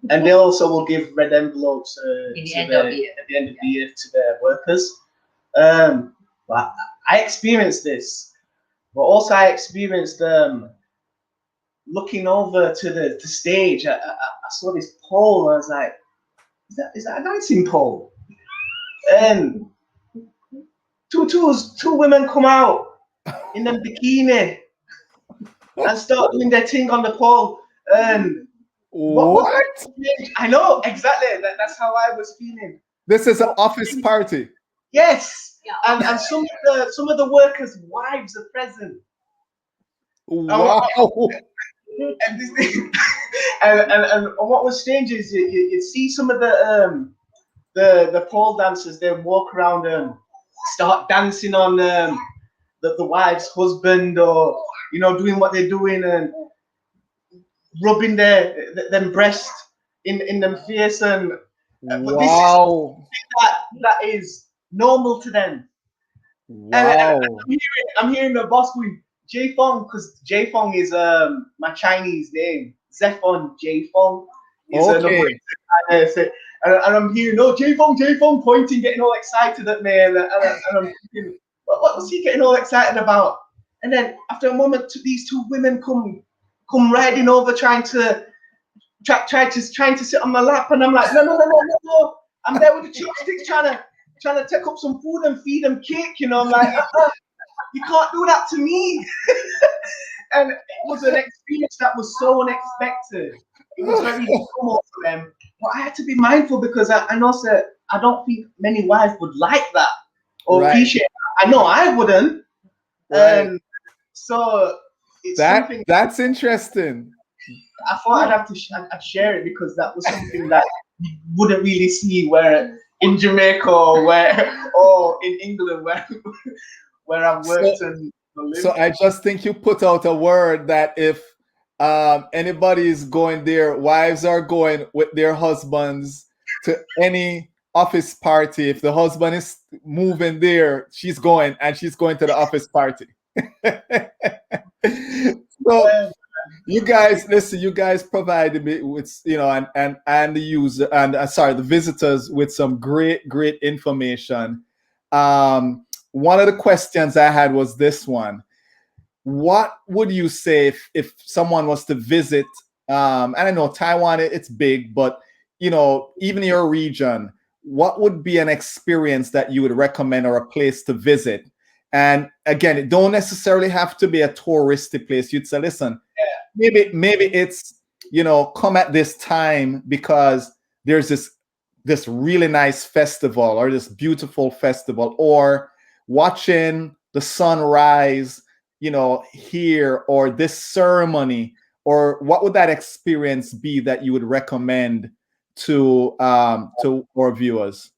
S2: And they also will give red envelopes
S3: In the
S2: to
S3: end of the year.
S2: at the end of the year to their workers. But I experienced this, but also I experienced looking over to the stage. I saw this pole. I was like, is that a dancing pole? And two women come out in a bikini and start doing their thing on the pole. And what was
S1: What?
S2: strange? I know exactly. That's how I was feeling.
S1: This is an
S2: What-
S1: office party.
S2: Yes,
S3: Yeah.
S2: and some of the workers' wives are present.
S1: Wow.
S2: And, this, and what was strange is you see some of the pole dancers. They walk around and start dancing on the wife's husband, or doing what they're doing and rubbing them breast in them face, and but this is
S1: Wow.
S2: that is normal to them. And
S1: Wow.
S2: I'm hearing the boss going J Fong, because J Fong is my Chinese name. Zephon J Fong is another way
S1: Okay.
S2: to kind of say. And I'm hearing, no, J Fong pointing, getting all excited at me, and I'm thinking, what was he getting all excited about? And then after a moment, these two women come riding over, trying to sit on my lap, and I'm like, no. I'm there with the chopsticks, trying to take up some food and feed them cake. I'm like, you can't do that to me. And it was an experience that was so unexpected. It was very normal for them, but I had to be mindful because I know that I don't think many wives would like that or
S1: Right.
S2: appreciate that. I know I wouldn't,
S1: Right.
S2: and so it's something
S1: That's interesting.
S2: I thought I'd have to I'd share it, because that was something that you wouldn't really see where in Jamaica or in England where I've worked and lived.
S1: So I just think you put out a word that if anybody is going there, wives are going with their husbands to any office party. If the husband is moving there, she's going, and she's going to the office party. So you guys, listen, you guys provided me with, and the user, and sorry, the visitors, with some great information. One of the questions I had was this one: what would you say if someone was to visit, and I know Taiwan, it's big, but even your region, what would be an experience that you would recommend, or a place to visit? And again, it don't necessarily have to be a touristy place. You'd say, listen, maybe it's, come at this time because there's this really nice festival, or this beautiful festival, or watching the sunrise, here, or this ceremony. Or what would that experience be that you would recommend to our viewers?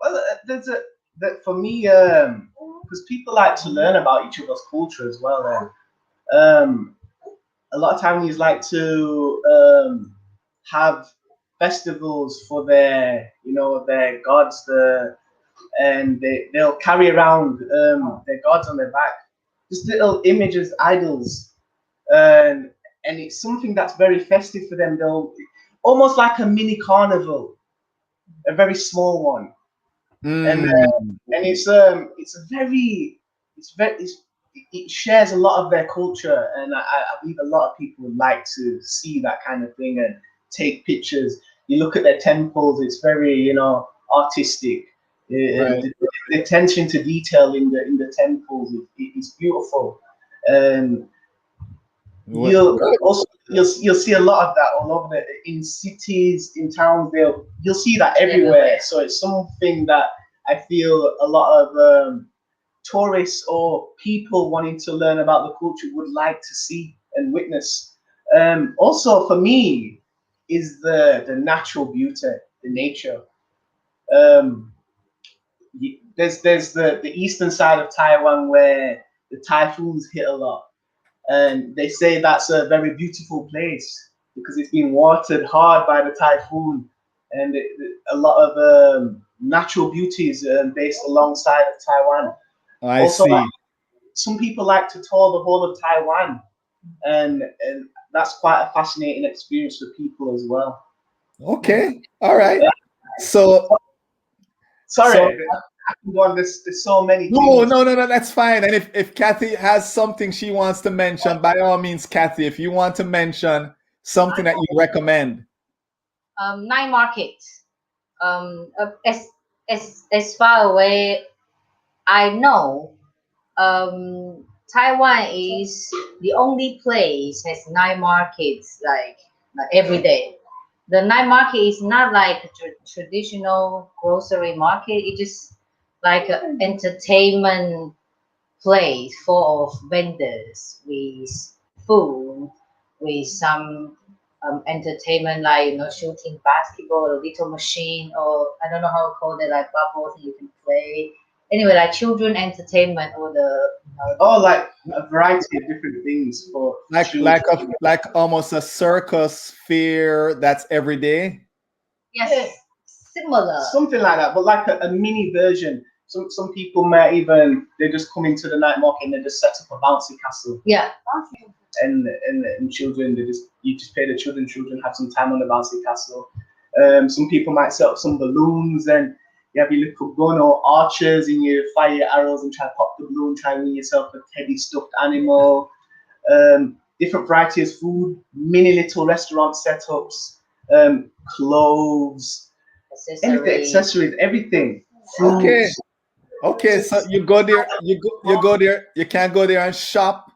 S2: Well, that for me, because people like to learn about each other's culture as well. A lot of times, like to have festivals for their gods, and they'll carry around their gods on their back, just little images, idols, and it's something that's very festive for them. They'll almost like a mini carnival, a very small one, and it's a very it shares a lot of their culture, and I believe a lot of people would like to see that kind of thing and take pictures. You look at their temples; it's very artistic.
S1: Right.
S2: The attention to detail in the temples is beautiful, and you'll see a lot of that all over in cities, in towns. You'll see that everywhere. So it's something that I feel a lot of tourists or people wanting to learn about the culture would like to see and witness. Also, for me, is the natural beauty, the nature. Um, there's the eastern side of Taiwan where the typhoons hit a lot, and they say that's a very beautiful place because it's been watered hard by the typhoon, and a lot of natural beauties based alongside of Taiwan.
S1: I
S2: Also,
S1: see.
S2: some people like to tour the whole of Taiwan, and that's quite a fascinating experience for people as well.
S1: Okay. All right. So
S2: Sorry,
S1: so
S2: I can go on. There's so many
S1: no,
S2: things.
S1: no, no, no, that's fine. And if Kathy has something she wants to mention, by all means, Kathy, if you want to mention something that you recommend.
S3: Night market. As far away I know, Taiwan is the only place has night markets like every day. The night market is not like a traditional grocery market. It's just like an entertainment place full of vendors with food, with some entertainment like shooting basketball, a little machine, or I don't know how to call it, like bubbles you can play. Anyway, like children entertainment or the
S2: Oh, like a variety of different things for
S1: Like
S2: children.
S1: like almost a circus fair that's every day.
S3: yes, similar.
S2: Something like that, but like a mini version. Some people might even they just come into the night market and they just set up a bouncy castle,
S3: Yeah,
S2: and children they just you just pay the children have some time on the bouncy castle. Some people might set up some balloons and you have your little gun or archers and you fire your arrows and try to pop the balloon, try and win yourself a teddy stuffed animal. Different varieties of food, mini little restaurant setups, clothes, anything, accessories, everything,
S1: Okay.
S2: fruits.
S1: Okay. So you go there, you go there, you can go there and shop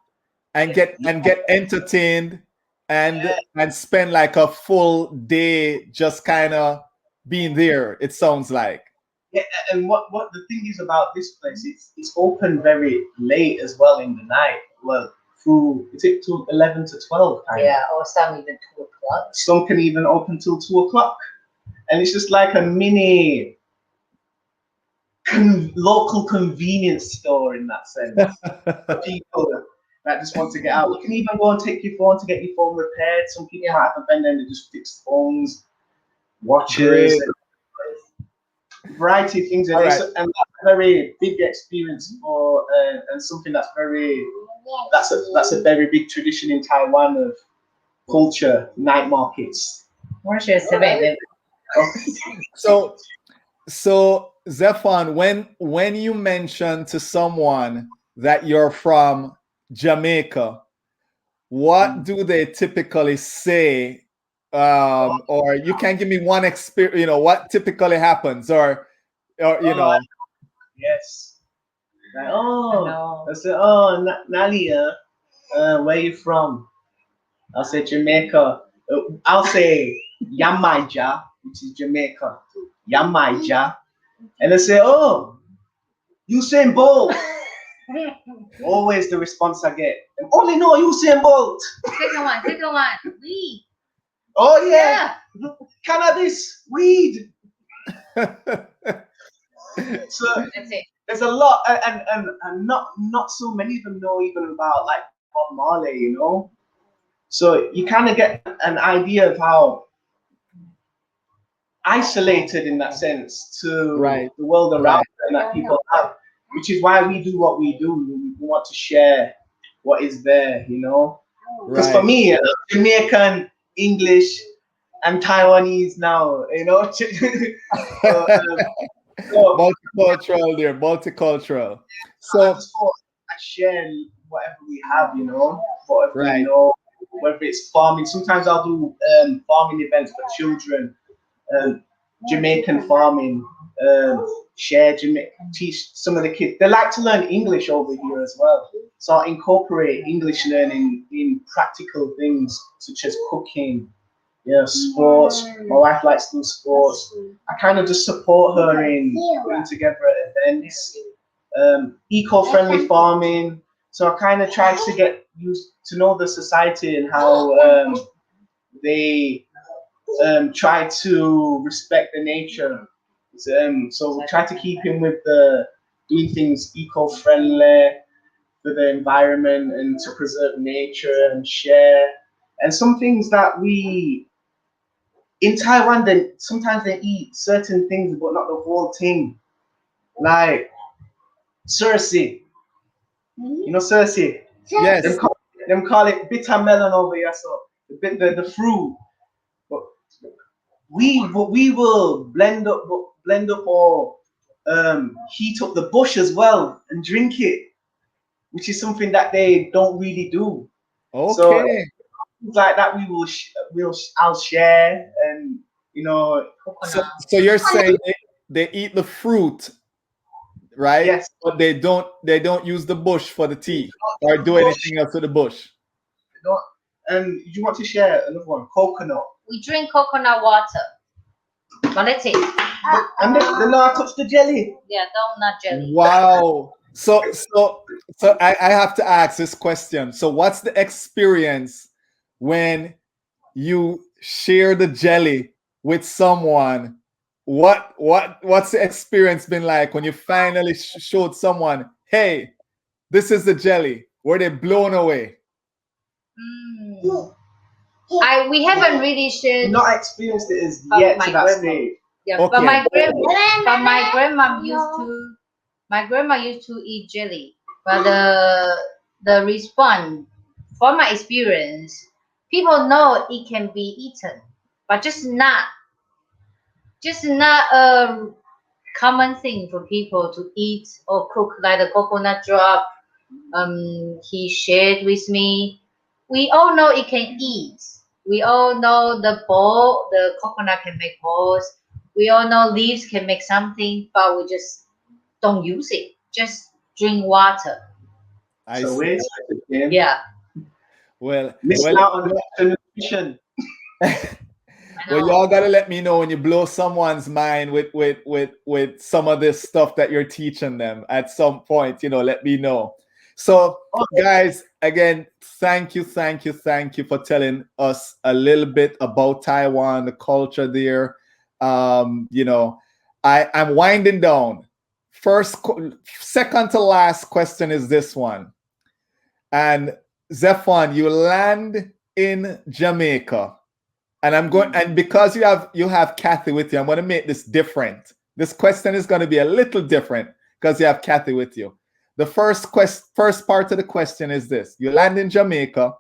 S1: and get entertained and spend like a full day just kind of being there, it sounds like.
S2: Yeah, and what the thing is about this place, it's open very late as well in the night. Well, through is it to 11 to 12 kind
S3: yeah, or some even 2 o'clock.
S2: Some can even open till 2 o'clock, and it's just like a mini local convenience store in that sense for people that just want to get out. You can even go and take your phone to get your phone repaired. Some people might have a vendor and they just fix phones, watches,
S1: Great.
S2: and variety of things, and
S1: All
S2: it's
S1: right.
S2: and that's a very big experience for and something that's a very big tradition in Taiwan of culture, night markets.
S3: Where's your seven?
S1: So so Zephon, when you mention to someone that you're from Jamaica, what do they typically say? Or you can give me one experience, what typically happens, or
S2: Oh, yes. Like, oh,
S3: No.
S2: I said, oh, Nalia, where you from? I'll say Jamaica. I'll say Yamaija, which is Jamaica. Yamaija. And they say, oh, Usain Bolt. Always the response I get. Only know Usain Bolt.
S3: Second one. We.
S2: Oh yeah, cannabis, weed. So
S3: That's it.
S2: there's a lot, and not so many of them know even about like Bob Marley, you know. So you kind of get an idea of how isolated in that sense to
S1: Right.
S2: the world around
S1: Right.
S2: them that people have, which is why we do what we do. We want to share what is there, you know. Because for
S1: Right.
S2: me, Jamaican, English, and Taiwanese now, you know. so, so
S1: Multicultural there, multicultural.
S2: I
S1: So
S2: just thought I share whatever we have, you know, whatever we
S1: right.
S2: know, whether it's farming. Sometimes I'll do farming events for children, Jamaican farming, share teach some of the kids. They like to learn English over here as well. So I incorporate English learning in practical things such as cooking, sports. My wife likes to do sports. I kind of just support her in putting together events, eco-friendly farming. So I kind of try to get used to know the society and how they try to respect the nature. So we try to keep him with the doing things eco-friendly for the environment and to preserve nature and share. And some things that we in Taiwan, they sometimes they eat certain things, but not the whole thing. Like Cersei, you know Cersei. Them
S1: Yes.
S2: call, them call it bitter melon over here, so the fruit. But we will blend up or heat up the bush as well and drink it, which is something that they don't really do. So
S1: Okay.
S2: things like that I'll share, and you know,
S1: So,
S3: Coconut.
S1: so you're saying they eat the fruit, right?
S2: yes,
S1: But they don't use the bush for the tea or do anything else with the bush.
S2: not, and you want to share another one, coconut.
S3: We drink coconut water. But let's see.
S2: And then I touch the jelly.
S3: Yeah, don't not jelly.
S1: Wow. So I have to ask this question. So what's the experience when you share the jelly with someone? What's the experience been like when you finally showed someone, hey, this is the jelly? Were they blown away?
S3: Mm. We haven't really shared.
S2: Not experienced it as
S3: But
S2: yet
S3: my
S2: to that
S3: grandma.
S2: stage.
S3: Yeah,
S1: Okay.
S3: but my grandma used to. My grandma used to eat jelly, but the response, from my experience, people know it can be eaten, but just not a common thing for people to eat or cook, like the coconut drop. He shared with me. We all know it can eat. We all know the coconut can make balls. We all know leaves can make something, but we just don't use it. Just drink water.
S1: I
S2: So
S1: see.
S2: wait, again,
S3: Yeah,
S2: missing
S1: Well,
S2: out on the nutrition.
S3: I
S1: well,
S3: know.
S1: y'all gotta let me know when you blow someone's mind with some of this stuff that you're teaching them at some point. Let me know. So, guys, again, thank you for telling us a little bit about Taiwan, the culture there. I'm winding down. Second to last question is this one. And Zephon, you land in Jamaica. And I'm going, and because you have Cathy with you, I'm going to make this different. This question is going to be a little different because you have Cathy with you. The first part of the question is this: you land in Jamaica.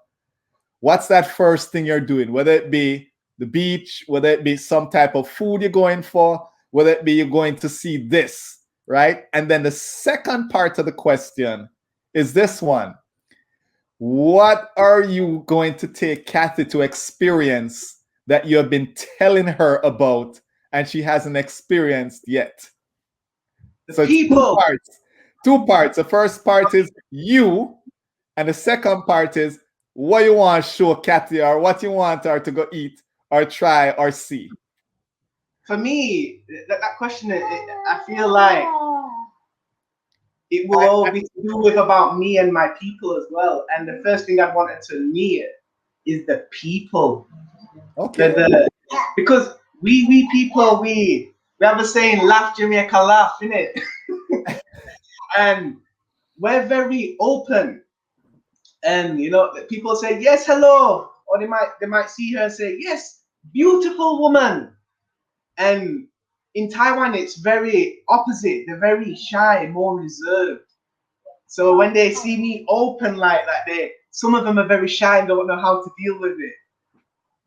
S1: What's that first thing you're doing? Whether it be the beach, whether it be some type of food you're going for, whether it be you're going to see this, right? And then the second part of the question is this one: what are you going to take Cathy to experience that you have been telling her about and she hasn't experienced yet? So it's
S2: People.
S1: Two parts. The first part is you, and the second part is what you want to show Cathy or what you want her to go eat or try or see.
S2: For me, that question, I feel like it will all be to do with about me and my people as well. And the first thing I wanted to meet is the people.
S1: Okay.
S2: Because we people, we have a saying, laugh Jamaica laugh, innit? And we're very open. And people say yes, hello, or they might see her and say yes, beautiful woman. And in Taiwan, it's very opposite. They're very shy, more reserved. So when they see me open like that, some of them are very shy and don't know how to deal with it.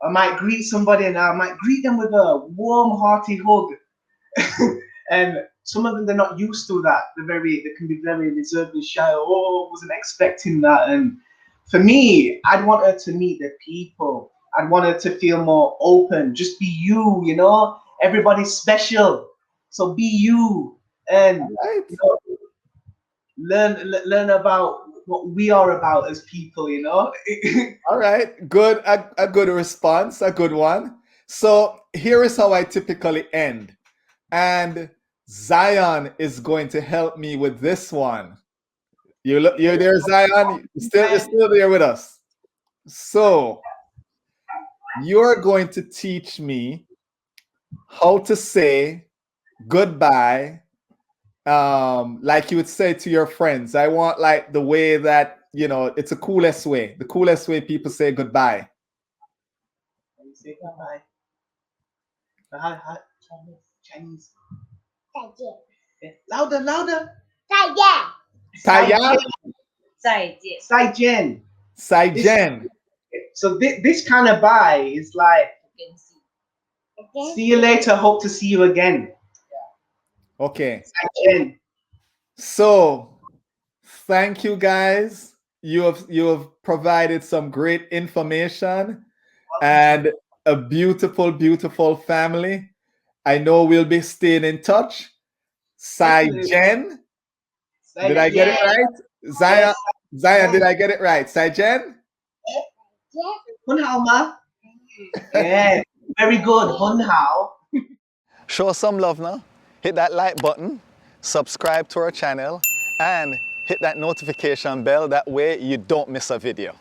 S2: I might greet somebody and I might greet them with a warm, hearty hug. And some of them, they're not used to that. They can be very reserved and shy. Oh, wasn't expecting that. And for me, I'd want her to meet the people. I'd want her to feel more open. Just be you, Everybody's special. So be you. And
S1: Right.
S2: learn about what we are about as people,
S1: All right. Good. A good response. A good one. So here is how I typically end. And Zion is going to help me with this one. You're there, Zion. You're still there with us. So you're going to teach me how to say goodbye, like you would say to your friends. I want like the way that it's the coolest way. The coolest way people say goodbye.
S2: Say goodbye. Hi. Chinese.
S4: 再见，
S2: Louder.
S4: 再见，
S1: Taya,
S3: 再见。
S2: Saijian.
S1: Saijen.
S2: So this kind of bye is like,
S3: You can see.
S2: See you later. Hope to see you again.
S1: Okay.
S2: Again.
S1: So, thank you guys. You have provided some great information and a beautiful, beautiful family. I know we'll be staying in touch. Sai Jen, did I get it right? Zion, Zion, did I get it right? Sai Jen?
S2: Hun hao ma? Yeah, very good. Hun hao.
S1: Show us some love now. Hit that like button, subscribe to our channel, and hit that notification bell. That way you don't miss a video.